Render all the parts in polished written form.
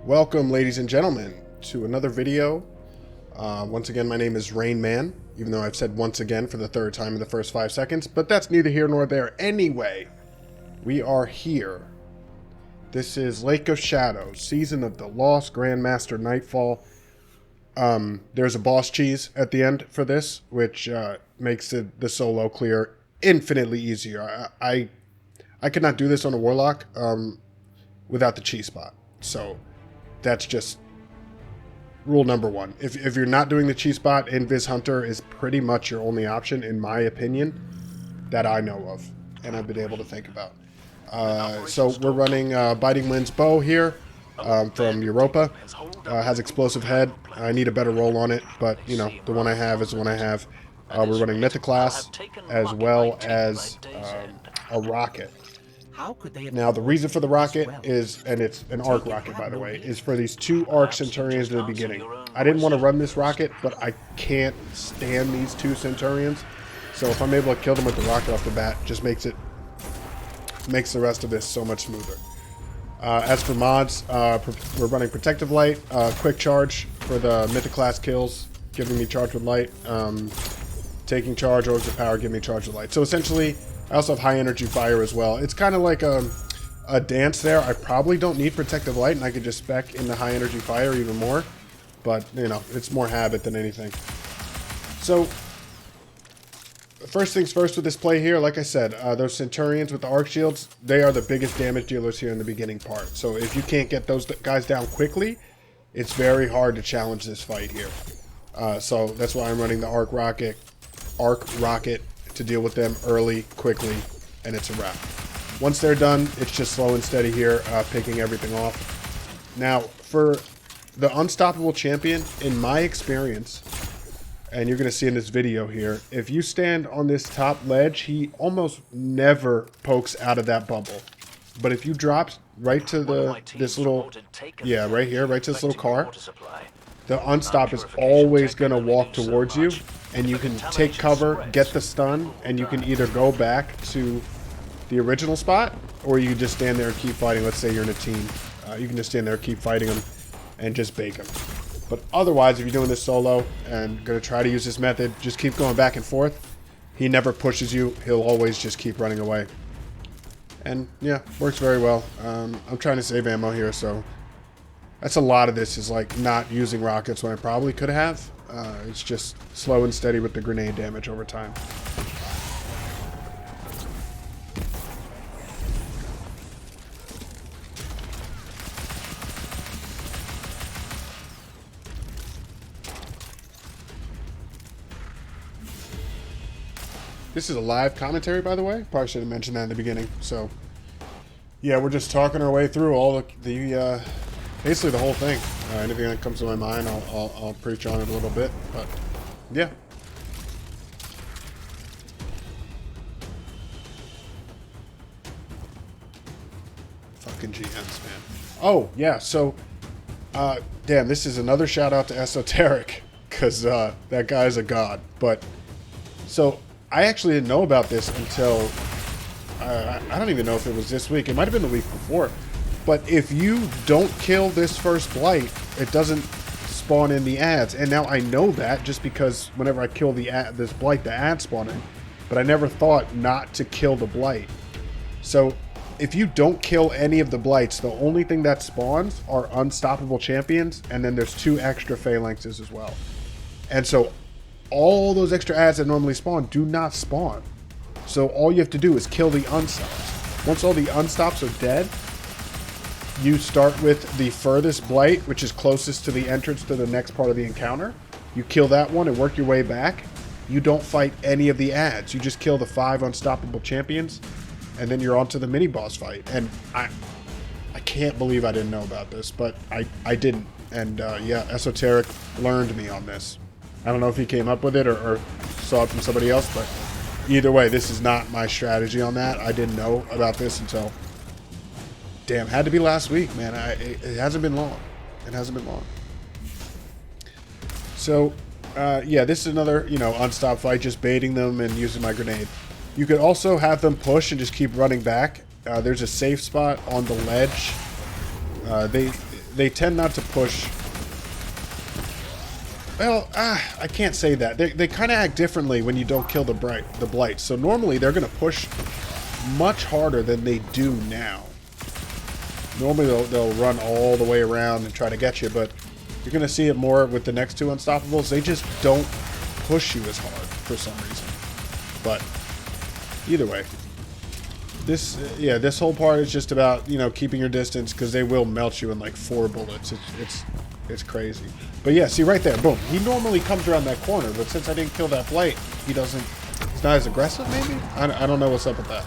Welcome, ladies and gentlemen, to another video. Once again, my name is Rain Man, even though I've said once again for the third time in the first 5 seconds, but that's neither here nor there. Anyway, we are here. This is Lake of Shadows, Season of the Lost, Grandmaster Nightfall. There's a boss cheese at the end for this, which makes the solo clear infinitely easier. I could not do this on a Warlock without the cheese spot, so that's just rule number one. If you're not doing the cheese spot, Invis Hunter is pretty much your only option, in my opinion, that I know of, and I've been able to think about. So we're running Biting Wind's bow here from Europa. Has explosive head. I need a better roll on it, but you know, the one I have is the one I have. We're running Mythic class as well as a rocket. Now the reason for the rocket is, and it's an arc rocket by the way, is for these 2 arc centurions at the beginning. I didn't want to run this rocket, but I can't stand these 2 centurions, so if I'm able to kill them with the rocket off the bat, just makes the rest of this so much smoother. As for mods, we're running Protective Light, Quick Charge for the Mythic class kills, giving me charge with light, taking charge, Orbs of Power, giving me charge with light. So essentially, I also have high energy fire as well. It's kind of like a dance there. I probably don't need Protective Light, and I could just spec in the high energy fire even more. But, you know, it's more habit than anything. So, first things first with this play here, like I said, those Centurions with the arc shields, they are the biggest damage dealers here in the beginning part. So if you can't get those guys down quickly, it's very hard to challenge this fight here. So that's why I'm running the arc rocket to deal with them early, quickly, and it's a wrap. Once they're done, it's just slow and steady here, picking everything off. Now, for the unstoppable champion, in my experience, and you're going to see in this video here, if you stand on this top ledge, he almost never pokes out of that bubble. But if you drop right to this little, yeah, right here, right to this little car, the unstop is always going to walk towards you, and you can take cover, get the stun, and you can either go back to the original spot, or you can just stand there and keep fighting. Let's say you're in a team. You can just stand there, keep fighting them, and just bake them. But otherwise, if you're doing this solo and going to try to use this method, just keep going back and forth. He never pushes you. He'll always just keep running away. And yeah, works very well. I'm trying to save ammo here, so that's a lot of this is like not using rockets when I probably could have. It's just slow and steady with the grenade damage over time. This is a live commentary, by the way. Probably should have mentioned that in the beginning. So, yeah, we're just talking our way through all the basically the whole thing. Anything that comes to my mind, I'll preach on it a little bit. But, yeah. Fucking GMs, man. Oh, yeah, so, damn, this is another shout out to Esoterickk, because that guy's a god. But, so I actually didn't know about this until, I don't even know if it was this week. It might have been the week before. But if you don't kill this first blight, it doesn't spawn in the ads. And now I know that just because whenever I kill this blight, the ads spawn in. But I never thought not to kill the blight. So if you don't kill any of the blights, the only thing that spawns are unstoppable champions. And then there's 2 extra phalanxes as well. And so all those extra ads that normally spawn do not spawn. So all you have to do is kill the unstops. Once all the unstops are dead, you start with the furthest blight, which is closest to the entrance to the next part of the encounter. You kill that one and work your way back. You don't fight any of the ads. You just kill the 5 unstoppable champions, and then you're on to the mini boss fight. And I can't believe I didn't know about this, but I didn't. And yeah, Esoterickk learned me on this. I don't know if he came up with it or saw it from somebody else, but either way, this is not my strategy on that. I didn't know about this until, damn, had to be last week, man. It hasn't been long. It hasn't been long. So, yeah, this is another, you know, unstop fight, just baiting them and using my grenade. You could also have them push and just keep running back. There's a safe spot on the ledge. they tend not to push. Well, I can't say that. They kind of act differently when you don't kill the blight. So normally they're going to push much harder than they do now. Normally they'll run all the way around and try to get you, but you're going to see it more with the next two Unstoppables. They just don't push you as hard for some reason. But either way, this whole part is just about, you know, keeping your distance, because they will melt you in like 4 bullets. It's crazy. But yeah, see right there, boom. He normally comes around that corner, but since I didn't kill that blight, he's not as aggressive maybe? I don't know what's up with that.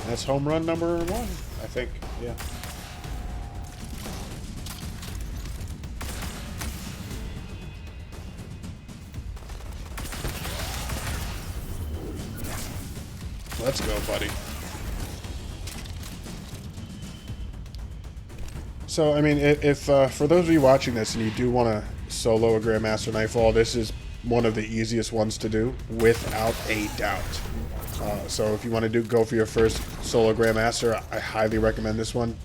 That's home run number 1, I think. Yeah. Let's go, buddy. So, I mean, if for those of you watching this and you do want to solo a Grandmaster Nightfall, this is one of the easiest ones to do, without a doubt. So if you want to go for your first solo Grandmaster, I highly recommend this one.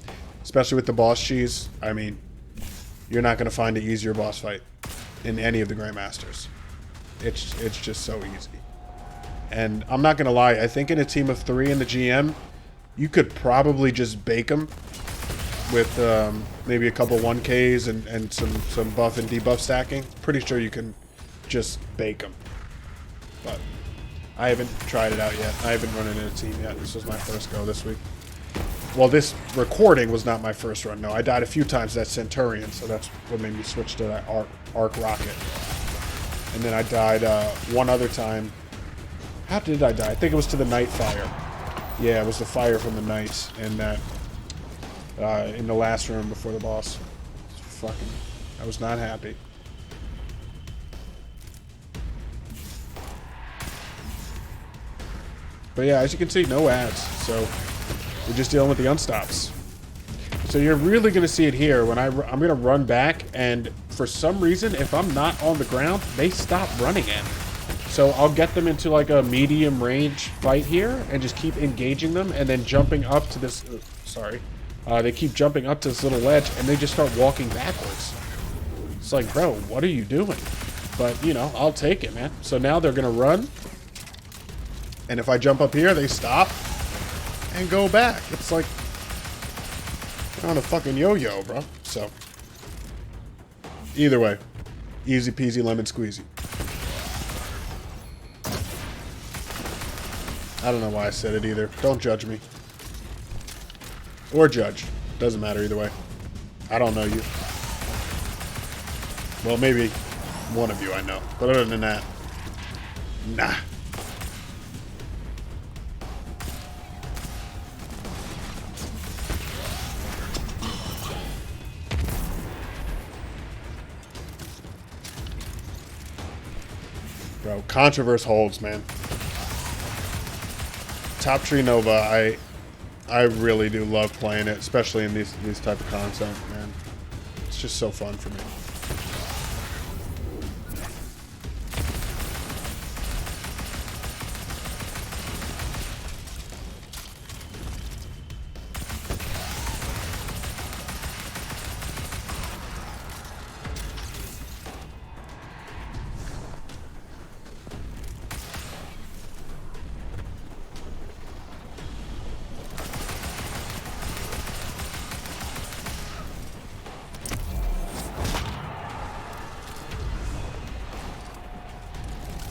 Especially with the boss cheese. I mean, you're not going to find an easier boss fight in any of the Grandmasters. It's just so easy. And I'm not going to lie, I think in a team of 3 in the GM, you could probably just bake them with maybe a couple 1Ks and some buff and debuff stacking. Pretty sure you can just bake them. But I haven't tried it out yet. I haven't run it in a team yet. This was my first go this week. Well, this recording was not my first run. No, I died a few times that Centurion, so that's what made me switch to that arc rocket. And then I died one other time. How did I die? I think it was to the night fire. Yeah, it was the fire from the night in that in the last room before the boss. Fucking, I was not happy. But yeah, as you can see, no ads. So we're just dealing with the unstops. So you're really going to see it here when I'm going to run back, and for some reason, if I'm not on the ground, they stop running in. So I'll get them into like a medium range fight here and just keep engaging them, and then jumping up to this, they keep jumping up to this little ledge and they just start walking backwards. It's like, bro, what are you doing? But, you know, I'll take it, man. So now they're going to run. And if I jump up here, they stop and go back. It's like on a fucking yo-yo, bro. So either way, easy peasy lemon squeezy. I don't know why I said it either. Don't judge me. Or judge. Doesn't matter either way. I don't know you. Well, maybe one of you I know. But other than that, nah. Bro, Controverse holds, man. Top Tree Nova, I really do love playing it, especially in these type of content, man. It's just so fun for me.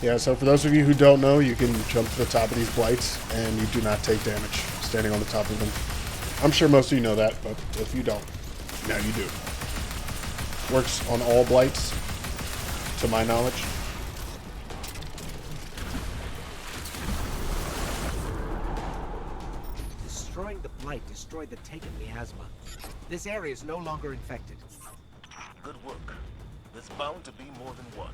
Yeah, so for those of you who don't know, you can jump to the top of these blights and you do not take damage standing on the top of them. I'm sure most of you know that, but if you don't, now you do. Works on all blights, to my knowledge. Destroying the blight destroyed the taken miasma. This area is no longer infected. Good work. There's bound to be more than one.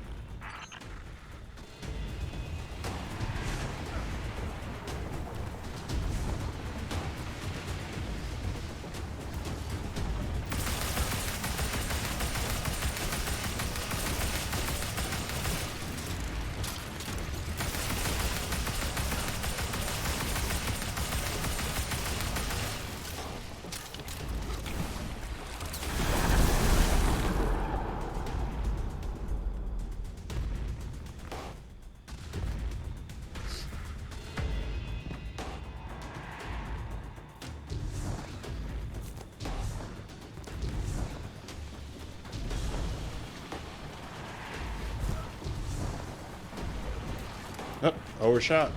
Overshot.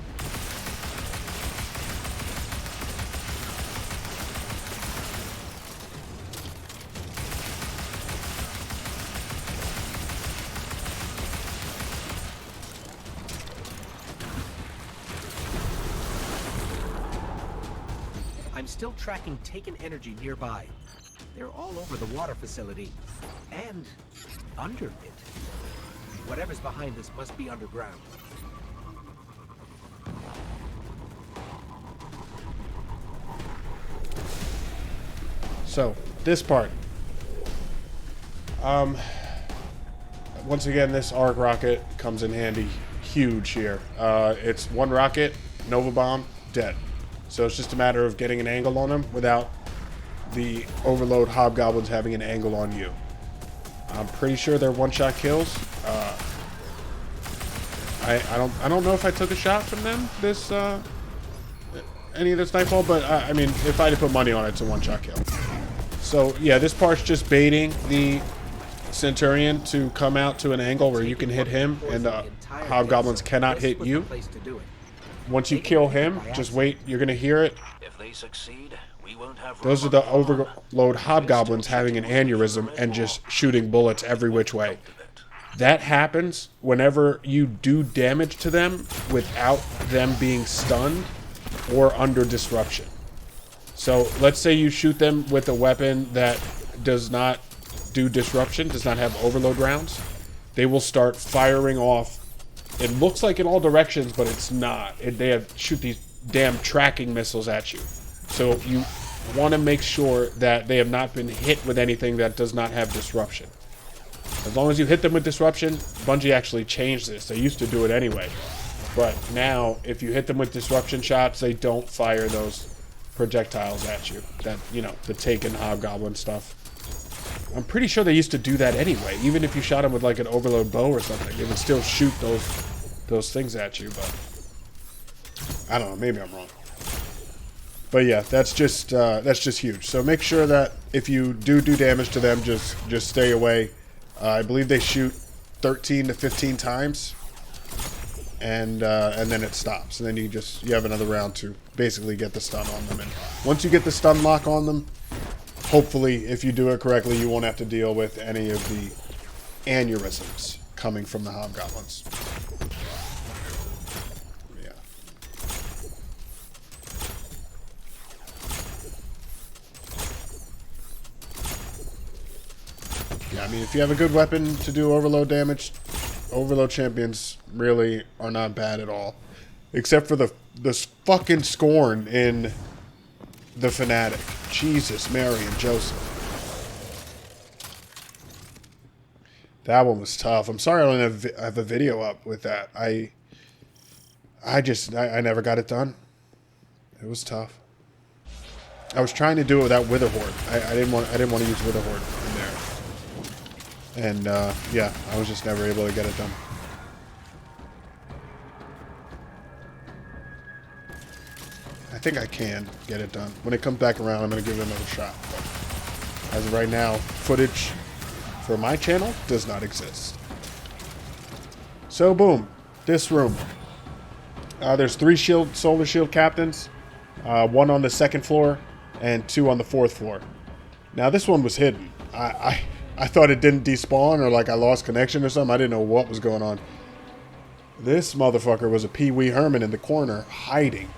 I'm still tracking taken energy nearby. They're all over the water facility. And under it. Whatever's behind this must be underground. So, this part. Once again, this arc rocket comes in handy. Huge here. It's one rocket, Nova Bomb, dead. So it's just a matter of getting an angle on them without the overload hobgoblins having an angle on you. I'm pretty sure they're one-shot kills. I don't know if I took a shot from them this any of this nightfall, but I mean, if I had to put money on it, it's a one-shot kill. So yeah, this part's just baiting the Centurion to come out to an angle where you can hit him and the hobgoblins cannot hit you. Once you kill him, just wait. You're gonna hear it. If they succeed, we won't have Those are the overload hobgoblins having an aneurysm and just shooting bullets every which way. That happens whenever you do damage to them without them being stunned or under disruption. So let's say you shoot them with a weapon that does not do disruption, does not have overload rounds. They will start firing off. It looks like in all directions, but it's not. They shoot these damn tracking missiles at you. So you want to make sure that they have not been hit with anything that does not have disruption. As long as you hit them with disruption, Bungie actually changed this. They used to do it anyway. But now, if you hit them with disruption shots, they don't fire those projectiles at you. That, you know, the Taken Hobgoblin stuff. I'm pretty sure they used to do that anyway. Even if you shot them with like an overload bow or something, they would still shoot those things at you. But I don't know. Maybe I'm wrong. But yeah, that's just huge. So make sure that if you do damage to them, just stay away. I believe they shoot 13 to 15 times, and then it stops. And then you have another round to basically get the stun on them. And once you get the stun lock on them, hopefully, if you do it correctly, you won't have to deal with any of the aneurysms coming from the hobgoblins. Yeah. Yeah, I mean, if you have a good weapon to do overload damage, overload champions really are not bad at all. Except for the fucking Scorn in the Fanatic. Jesus, Mary, and Joseph. That one was tough. I'm sorry I don't have a video up with that. I never got it done. It was tough. I was trying to do it without Witherhoard. I didn't want to use Witherhoard in there. And yeah, I was just never able to get it done. I think I can get it done. When it comes back around, I'm going to give it another shot. But as of right now, footage for my channel does not exist. So boom, this room. There's 3 solar shield captains, 1 on the 2nd floor and 2 on the 4th floor. Now this one was hidden. I thought it didn't despawn or like I lost connection or something. I didn't know what was going on. This motherfucker was a Pee Wee Herman in the corner hiding.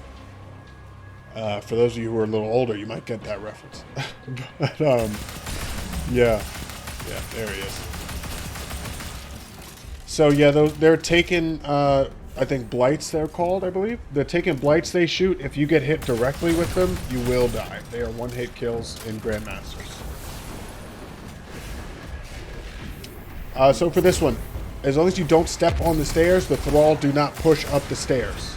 For those of you who are a little older, you might get that reference. But, yeah, there he is. So yeah, they're taking, I think blights they're called, I believe. They're taking blights they shoot. If you get hit directly with them, you will die. They are one-hit kills in Grandmasters. So for this one, as long as you don't step on the stairs, the Thrall do not push up the stairs.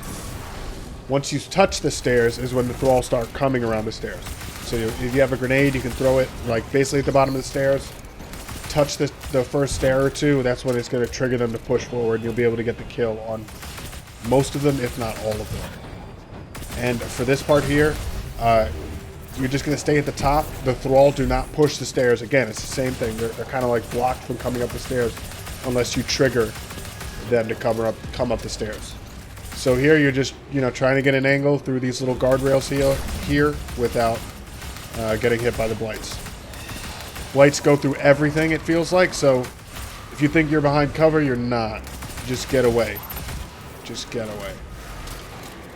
Once you touch the stairs is when the Thrall start coming around the stairs. So if you have a grenade, you can throw it like basically at the bottom of the stairs. Touch the first stair or 2. That's when it's going to trigger them to push forward. And you'll be able to get the kill on most of them, if not all of them. And for this part here, you're just going to stay at the top. The Thrall do not push the stairs. Again, it's the same thing. They're kind of like blocked from coming up the stairs unless you trigger them to come up the stairs. So here you're just, you know, trying to get an angle through these little guardrails here without getting hit by the blights. Blights go through everything, it feels like, so if you think you're behind cover, you're not. Just get away. Just get away.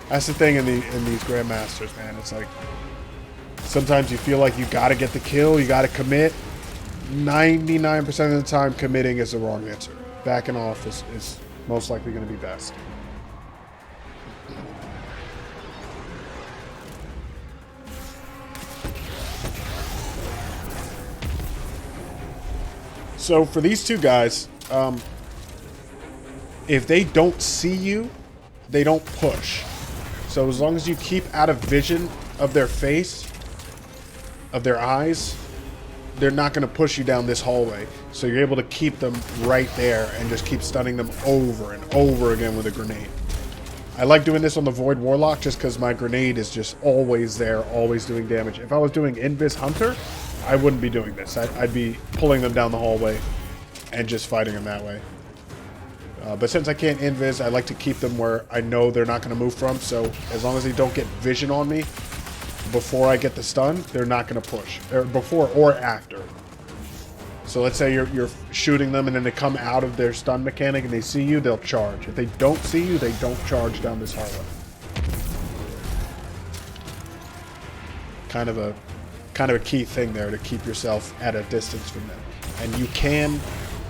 That's the thing in these Grandmasters, man. It's like sometimes you feel like you gotta get the kill, you gotta commit. 99% of the time, committing is the wrong answer. Backing off is most likely going to be best. So for these two guys, if they don't see you, they don't push. So as long as you keep out of vision of their face, of their eyes, they're not going to push you down this hallway. So you're able to keep them right there and just keep stunning them over and over again with a grenade. I like doing this on the Void Warlock just because my grenade is just always there, always doing damage. If I was doing Invis Hunter, I wouldn't be doing this. I'd be pulling them down the hallway and just fighting them that way. But since I can't Invis, I like to keep them where I know they're not going to move from. So as long as they don't get vision on me before I get the stun, they're not going to push. Or before or after. So let's say you're shooting them and then they come out of their stun mechanic and they see you, they'll charge. If they don't see you, they don't charge down this hallway. Kind of a key thing there to keep yourself at a distance from them. And you can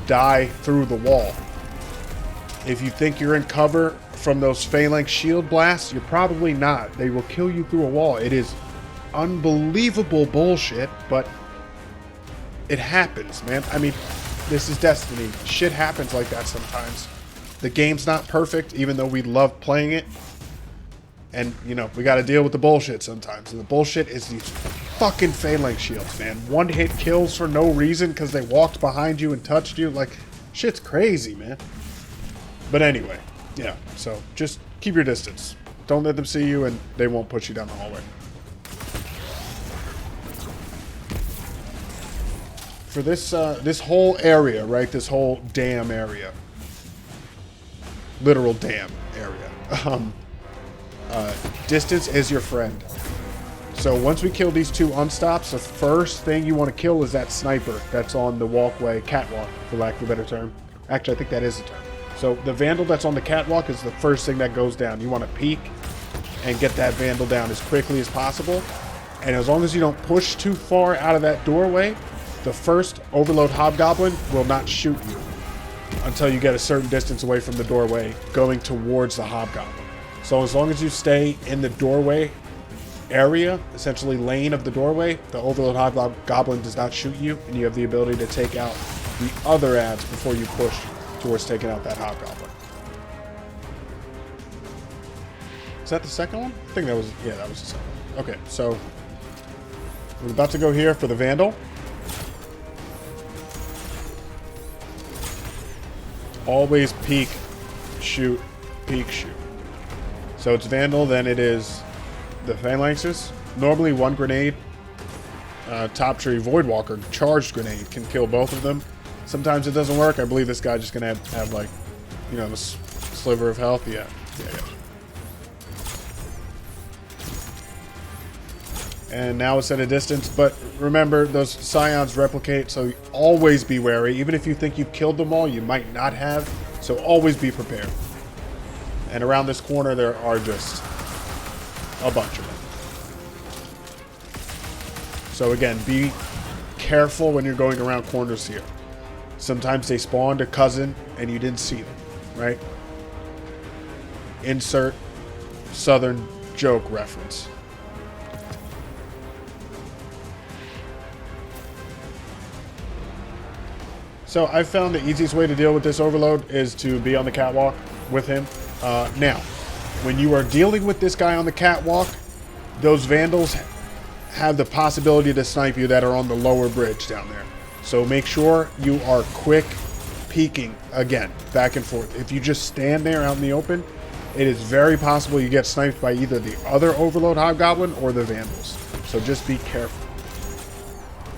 die through the wall. If you think you're in cover from those phalanx shield blasts, you're probably not. They will kill you through a wall. It is unbelievable bullshit, but it happens, man. I mean, this is Destiny. Shit happens like that sometimes. The game's not perfect, even though we love playing it. And, you know, we got to deal with the bullshit sometimes. And the bullshit is these fucking phalanx shields, man. One hit kills for no reason because they walked behind you and touched you. Like, shit's crazy, man. But anyway, yeah. So just keep your distance. Don't let them see you and they won't push you down the hallway. For this this whole area, right? This whole dam area. Literal dam area. Distance is your friend. So once we kill these two unstops, the first thing you want to kill is that sniper that's on the walkway, catwalk, for lack of a better term. Actually, I think that is the term. So the Vandal that's on the catwalk is the first thing that goes down. You want to peek and get that Vandal down as quickly as possible. And as long as you don't push too far out of that doorway, the first Overload Hobgoblin will not shoot you until you get a certain distance away from the doorway going towards the Hobgoblin. So as long as you stay in the doorway area, essentially lane of the doorway, the Overload Hobgoblin does not shoot you, and you have the ability to take out the other ads before you push towards taking out that Hobgoblin. Is that the second one? I think that was, yeah, that was the second one. Okay, so we're about to go here for the Vandal. Always peek, shoot, peek, shoot. So it's Vandal, then it is the Phalanxes. Normally one grenade, Top Tree Voidwalker, charged grenade, can kill both of them. Sometimes it doesn't work. I believe this guy's just going to have like, you know, a sliver of health. Yeah. And now it's at a distance, but remember, those Scions replicate, so always be wary. Even if you think you've killed them all, you might not have, so always be prepared. And around this corner, there are just a bunch of them. So again, be careful when you're going around corners here. Sometimes they spawned a cousin and you didn't see them, right? Insert Southern joke reference. So I found the easiest way to deal with this overload is to be on the catwalk with him. Now, when you are dealing with this guy on the catwalk, those Vandals have the possibility to snipe you that are on the lower bridge down there. So make sure you are quick peeking again, back and forth. If you just stand there out in the open, it is very possible you get sniped by either the other Overload Hobgoblin or the Vandals. So just be careful.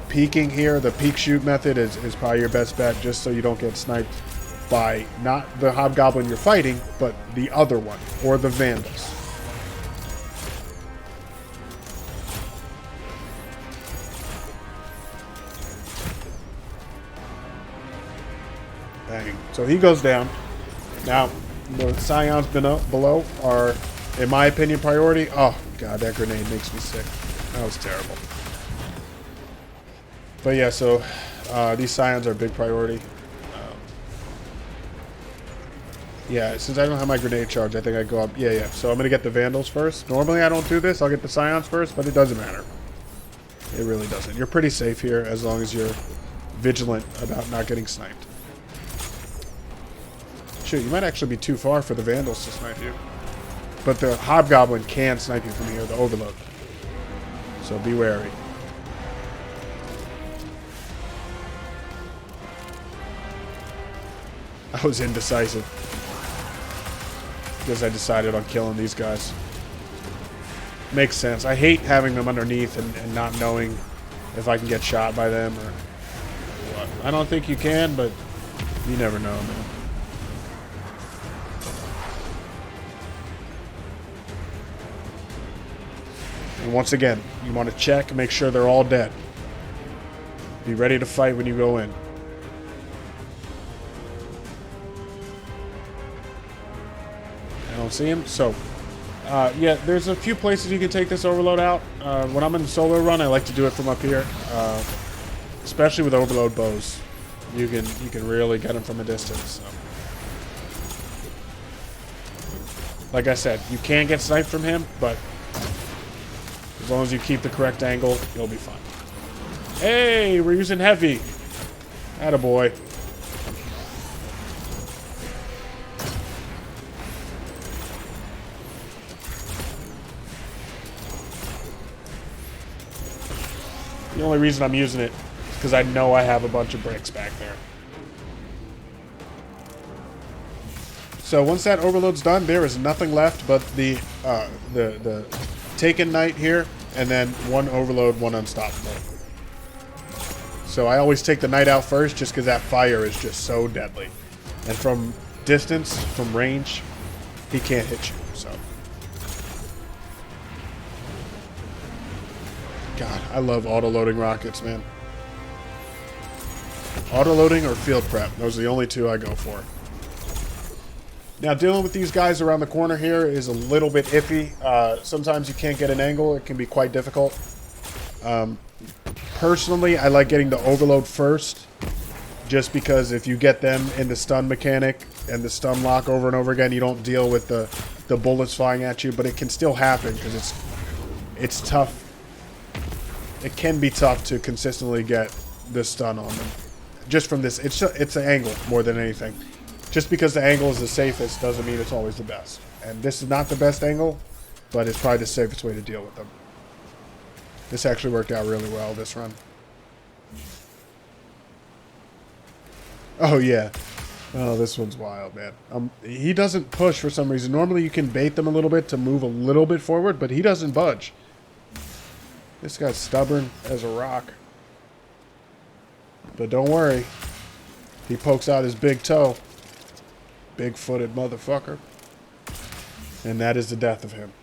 Peeking here, the peek shoot method is probably your best bet, just so you don't get sniped by not the hobgoblin you're fighting, but the other one, or the vandals. Bang. So he goes down. Now, the scions below are, in my opinion, priority. Oh, God, that grenade makes me sick. That was terrible. But yeah, so these scions are a big priority. Yeah, since I don't have my grenade charge, I think I go up. Yeah. So I'm going to get the vandals first. Normally I don't do this. I'll get the scions first, but it doesn't matter. It really doesn't. You're pretty safe here as long as you're vigilant about not getting sniped. Shoot, you might actually be too far for the vandals to snipe you. But the hobgoblin can snipe you from here, the overload. So be wary. I was indecisive. Because I decided on killing these guys. Makes sense. I hate having them underneath and not knowing if I can get shot by them or what. I don't think you can, but you never know, man. And once again, you want to check, make sure they're all dead. Be ready to fight when you go in. I don't see him. So, yeah, there's a few places you can take this overload out. When I'm in the solo run, I like to do it from up here, especially with overload bows. You can really get them from a distance. So. Like I said, you can get sniped from him, but as long as you keep the correct angle, you'll be fine. Hey, we're using heavy. Attaboy. The only reason I'm using it is because I know I have a bunch of bricks back there. So once that overload's done, there is nothing left but the Taken Knight here, and then one overload, one unstoppable. So I always take the Knight out first just because that fire is just so deadly. And from distance, from range, he can't hit you, so. God, I love auto-loading rockets, man. Auto-loading or field prep. Those are the only two I go for. Now, dealing with these guys around the corner here is a little bit iffy. Sometimes you can't get an angle. It can be quite difficult. Personally, I like getting the overload first, just because if you get them in the stun mechanic and the stun lock over and over again, you don't deal with the bullets flying at you, but it can still happen because it's tough. It can be tough to consistently get the stun on them. Just from this, it's the angle more than anything. Just because the angle is the safest doesn't mean it's always the best. And this is not the best angle, but it's probably the safest way to deal with them. This actually worked out really well, this run. Oh, yeah. Oh, this one's wild, man. He doesn't push for some reason. Normally you can bait them a little bit to move a little bit forward, but he doesn't budge. This guy's stubborn as a rock. But don't worry. He pokes out his big toe. Big-footed motherfucker. And that is the death of him.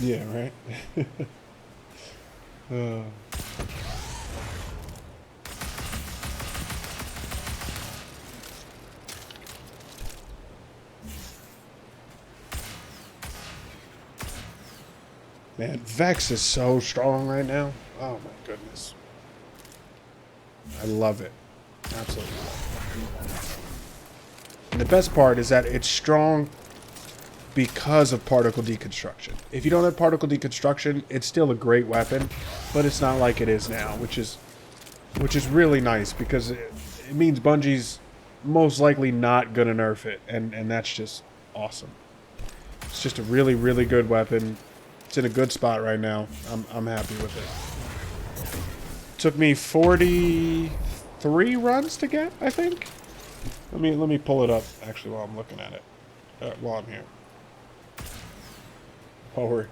Yeah, right? Man, Vex is so strong right now. Oh my goodness. I love it. Absolutely love it. And the best part is that it's strong because of particle deconstruction. If you don't have particle deconstruction, it's still a great weapon, but it's not like it is now, which is really nice because it means Bungie's most likely not gonna nerf it, and that's just awesome. It's just a really, really good weapon. It's in a good spot right now. I'm happy with it. Took me 43 runs to get, I think. Let me pull it up actually while I'm looking at it. While I'm here. While we're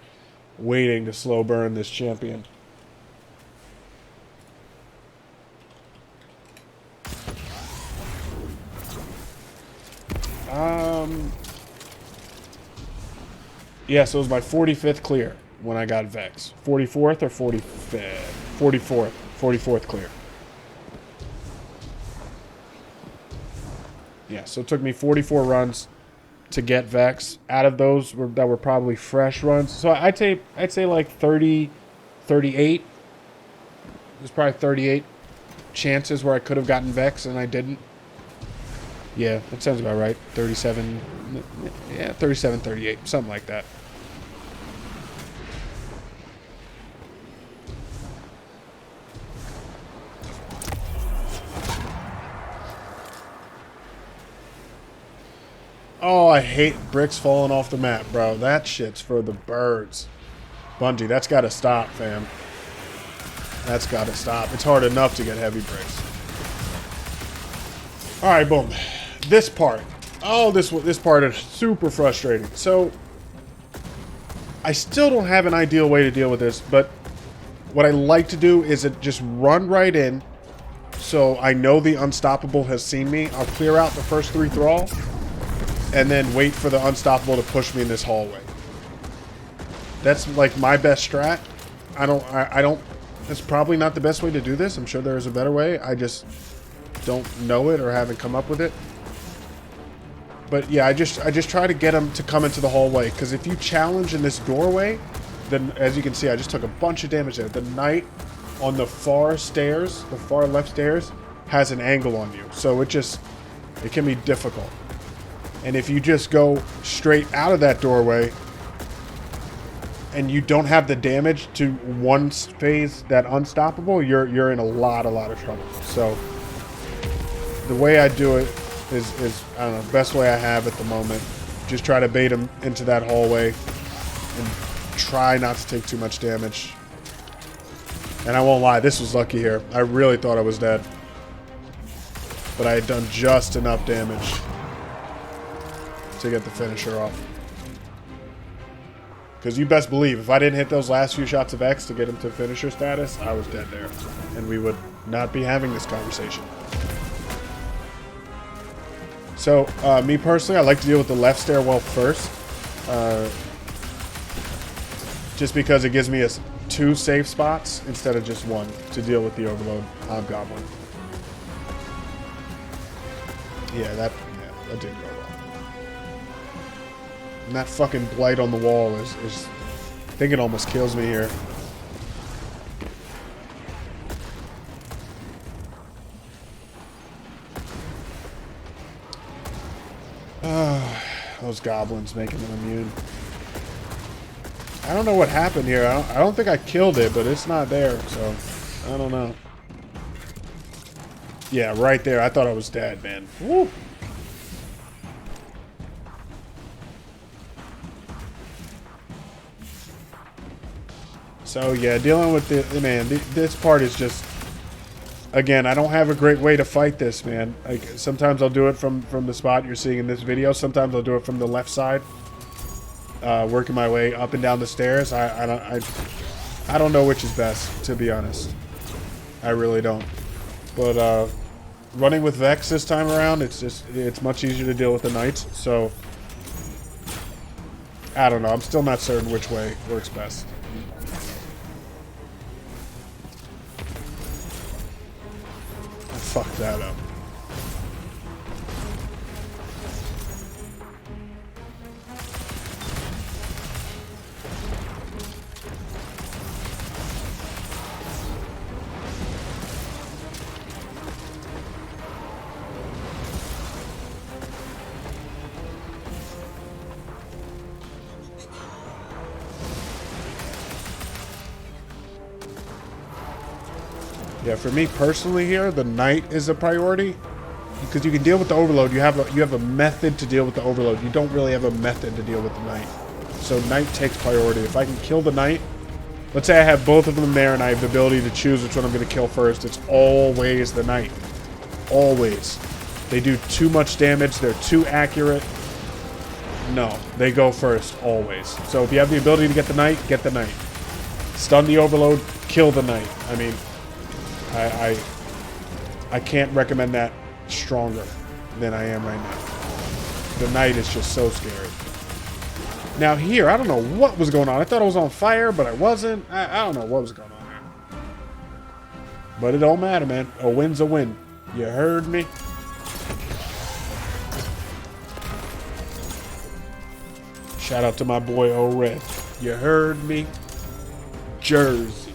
waiting to slow burn this champion. Yeah, so it was my 45th clear when I got Vex. 44th or 45th? 44th. 44th clear. Yeah, so it took me 44 runs to get Vex. Out of those that were probably fresh runs. So I'd say like 30, 38. There's probably 38 chances where I could have gotten Vex and I didn't. Yeah, that sounds about right. 37, yeah, 37, 38, something like that. Oh, I hate bricks falling off the map, bro. That shit's for the birds. Bungie, that's got to stop, fam. That's got to stop. It's hard enough to get heavy bricks. All right, boom. This part. Oh, this part is super frustrating. So, I still don't have an ideal way to deal with this, but what I like to do is just run right in so I know the Unstoppable has seen me. I'll clear out the first 3 thrall and then wait for the Unstoppable to push me in this hallway. That's like my best strat. I don't, it's probably not the best way to do this. I'm sure there is a better way. I just don't know it or haven't come up with it. But yeah, I just try to get them to come into the hallway, because if you challenge in this doorway, then as you can see, I just took a bunch of damage there. The knight on the far stairs, the far left stairs, has an angle on you. So it can be difficult. And if you just go straight out of that doorway and you don't have the damage to one phase that Unstoppable, you're in a lot of trouble. So the way I do it is I don't know, the best way I have at the moment. Just try to bait him into that hallway and try not to take too much damage. And I won't lie, this was lucky here. I really thought I was dead. But I had done just enough damage to get the finisher off. Because you best believe, if I didn't hit those last few shots of X to get him to finisher status, I was dead there. And we would not be having this conversation. So, me personally, I like to deal with the left stairwell first. Just because it gives me 2 safe spots instead of just 1 to deal with the overload hobgoblin. Yeah, that didn't go well. And that fucking blight on the wall is I think it almost kills me here. Those goblins making them immune. I don't know what happened here. I don't think I killed it, but it's not there, so I don't know. Yeah, right there. I thought I was dead, man. Woo! So yeah, dealing with this part is just, again, I don't have a great way to fight this, man. Like, sometimes I'll do it from the spot you're seeing in this video. Sometimes I'll do it from the left side, working my way up and down the stairs. I don't know which is best, to be honest. I really don't. But running with Vex this time around, it's much easier to deal with the knights. So I don't know. I'm still not certain which way works best. Fuck that up. Yeah, for me personally here, the knight is a priority. because you can deal with the overload. You have a method to deal with the overload. You don't really have a method to deal with the knight. So knight takes priority. If I can kill the knight, let's say I have both of them there and I have the ability to choose which one I'm going to kill first. It's always the knight. Always. They do too much damage. They're too accurate. No, they go first, always. So if you have the ability to get the knight, get the knight. Stun the overload, kill the knight. I mean, I can't recommend that stronger than I am right now. The knight is just so scary. Now here, I don't know what was going on. I thought I was on fire, but I wasn't. I don't know what was going on there. But it don't matter, man. A win's a win. You heard me? Shout out to my boy O-Red. You heard me? Jersey.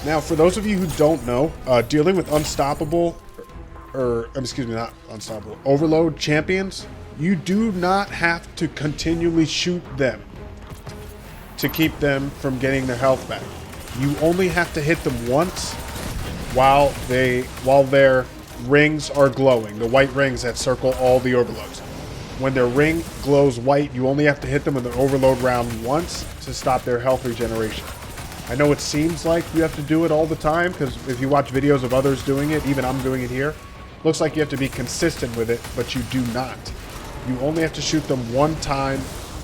Now, for those of you who don't know, dealing with unstoppable, excuse me, not unstoppable, overload champions, you do not have to continually shoot them to keep them from getting their health back. You only have to hit them once while their rings are glowing. The white rings that circle all the overloads. When their ring glows white, you only have to hit them in the overload round once to stop their health regeneration. I know it seems like you have to do it all the time, because if you watch videos of others doing it, even I'm doing it here, looks like you have to be consistent with it, but you do not. You only have to shoot them one time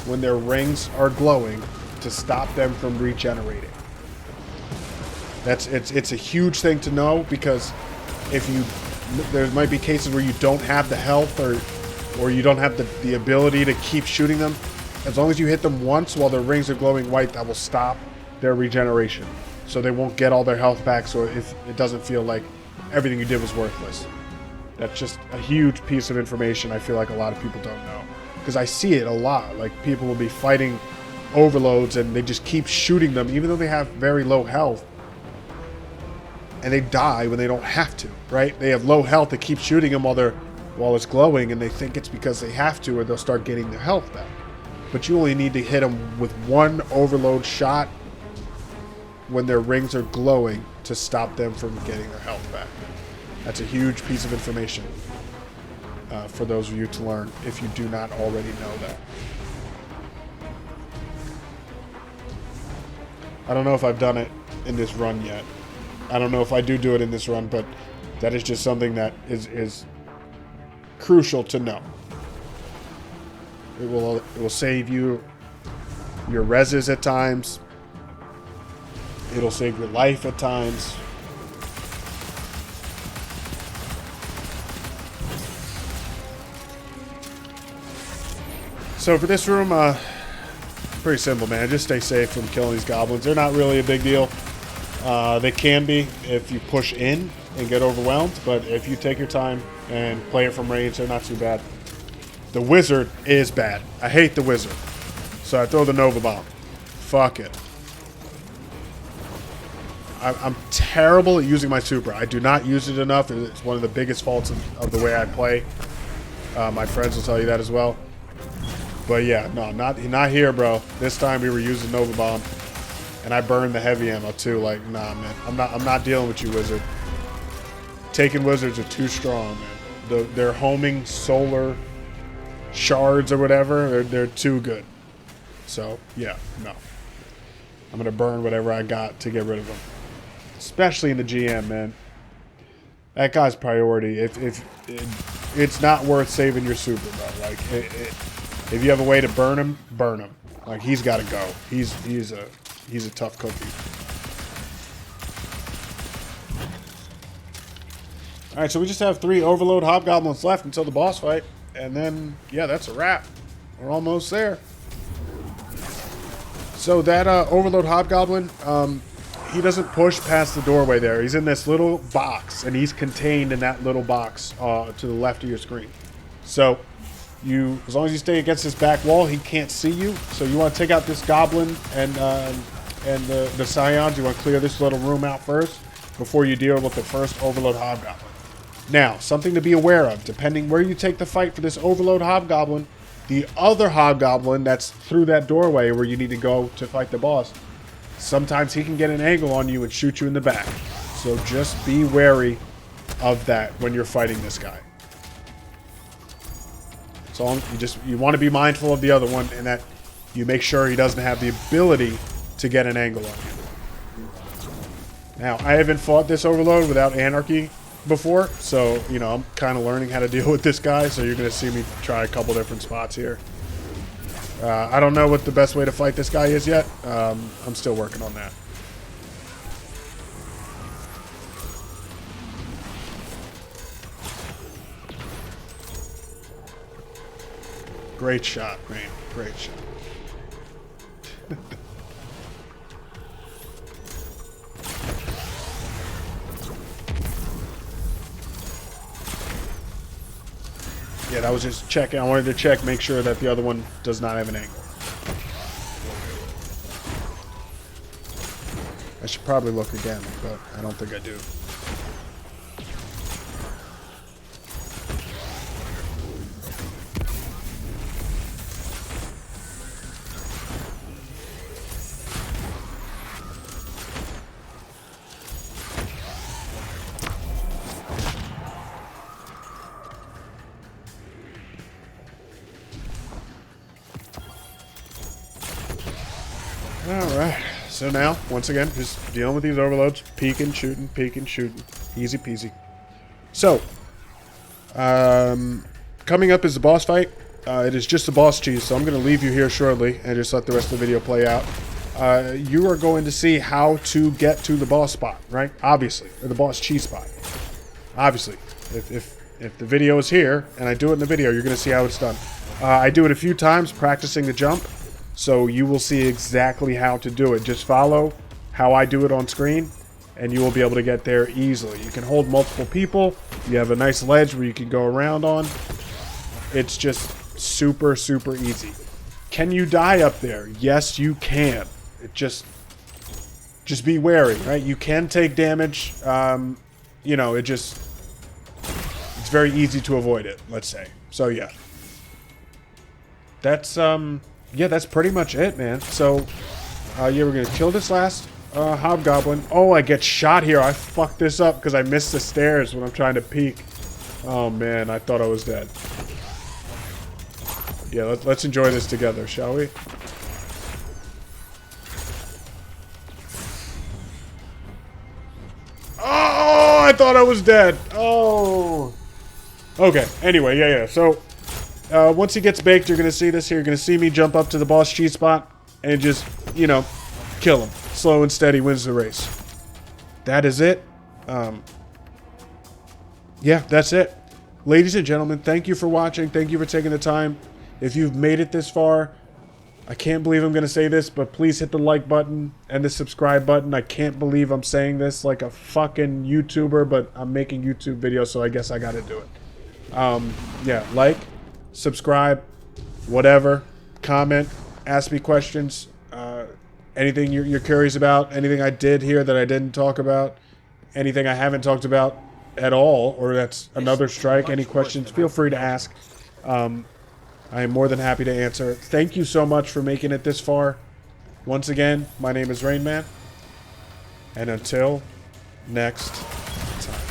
when their rings are glowing to stop them from regenerating. It's a huge thing to know, because there might be cases where you don't have the health or you don't have the ability to keep shooting them. As long as you hit them once while their rings are glowing white, that will stop their regeneration, so they won't get all their health back, so if it doesn't feel like everything you did was worthless. That's just a huge piece of information I feel like a lot of people don't know, because I see it a lot. Like, people will be fighting overloads and they just keep shooting them even though they have very low health, and they die when they don't have to, right? They have low health, they keep shooting them while it's glowing, and they think it's because they have to, or they'll start getting their health back. But you only need to hit them with one overload shot when their rings are glowing to stop them from getting their health back. That's a huge piece of information for those of you to learn if you do not already know that. I don't know if I've done it in this run yet. I don't know if I do it in this run, but that is just something that is crucial to know. It will save you your reses at times. It'll save your life at times. So for this room, pretty simple, man. Just stay safe from killing these goblins. They're not really a big deal. They can be if you push in and get overwhelmed, but if you take your time and play it from range, they're not too bad. The wizard is bad. I hate the wizard. So I throw the Nova Bomb. Fuck it. I'm terrible at using my super. I do not use it enough. It's one of the biggest faults of the way I play. My friends will tell you that as well. But yeah, no, not here, bro. This time we were using Nova Bomb, and I burned the heavy ammo too. Like, nah, man, I'm not dealing with you, wizard. Taken wizards are too strong, man. They're homing solar shards or whatever. They're too good. So yeah, no. I'm gonna burn whatever I got to get rid of them. Especially in the GM, man. That guy's priority. If it's not worth saving your super, bro. Like, if you have a way to burn him, burn him. Like, he's got to go. He's a tough cookie. All right, so we just have 3 overload hobgoblins left until the boss fight, and then yeah, that's a wrap. We're almost there. So that overload hobgoblin, he doesn't push past the doorway there. He's in this little box, and he's contained in that little box to the left of your screen. So as long as you stay against this back wall, he can't see you. So you want to take out this goblin and the scions. You want to clear this little room out first before you deal with the first overload hobgoblin. Now, something to be aware of, depending where you take the fight for this overload hobgoblin, The other hobgoblin that's through that doorway where you need to go to fight the boss, sometimes he can get an angle on you and shoot you in the back. So just be wary of that when you're fighting this guy. So you want to be mindful of the other one, and that you make sure he doesn't have the ability to get an angle on you. Now, I haven't fought this overload without Anarchy before, so, you know, I'm kind of learning how to deal with this guy, so you're going to see me try a couple different spots here. I don't know what the best way to fight this guy is yet. I'm still working on that. Great shot, man. Great shot. Yeah, that was just checking. I wanted to check, make sure that the other one does not have an angle. I should probably look again, but I don't think I do. Alright, so now, once again, just dealing with these overloads. Peeking, shooting, peeking, shooting. Easy peasy. So, coming up is the boss fight. It is just the boss cheese, so I'm going to leave you here shortly and just let the rest of the video play out. You are going to see how to get to the boss spot, right? Obviously, or the boss cheese spot. Obviously, if the video is here and I do it in the video, you're going to see how it's done. I do it a few times practicing the jump. So you will see exactly how to do it. Just follow how I do it on screen, and you will be able to get there easily. You can hold multiple people. You have a nice ledge where you can go around on. It's just super, super easy. Can you die up there? Yes, you can. It just be wary, right? You can take damage. You know, it's very easy to avoid it, let's say. So yeah. Yeah, that's pretty much it, man. So, yeah, we're going to kill this last hobgoblin. Oh, I get shot here. I fucked this up because I missed the stairs when I'm trying to peek. Oh, man, I thought I was dead. Yeah, let's enjoy this together, shall we? Oh, I thought I was dead. Oh. Okay, anyway, yeah. So, once he gets baked, you're going to see this here. You're going to see me jump up to the boss cheese spot and just, you know, kill him. Slow and steady wins the race. That is it. Yeah, that's it. Ladies and gentlemen, thank you for watching. Thank you for taking the time. If you've made it this far, I can't believe I'm going to say this, but please hit the like button and the subscribe button. I can't believe I'm saying this like a fucking YouTuber, but I'm making YouTube videos, so I guess I got to do it. Yeah, like, subscribe, whatever, comment, ask me questions, anything you're curious about, anything I did here that I didn't talk about, anything I haven't talked about at all, or that's another strike, any questions, feel free to ask. I am more than happy to answer. Thank you so much for making it this far. Once again, my name is Rainman, and until next time.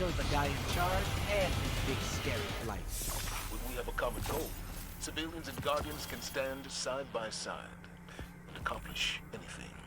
killed the guy in charge and his big scary blight. When we have a common goal, civilians and Guardians can stand side by side and accomplish anything.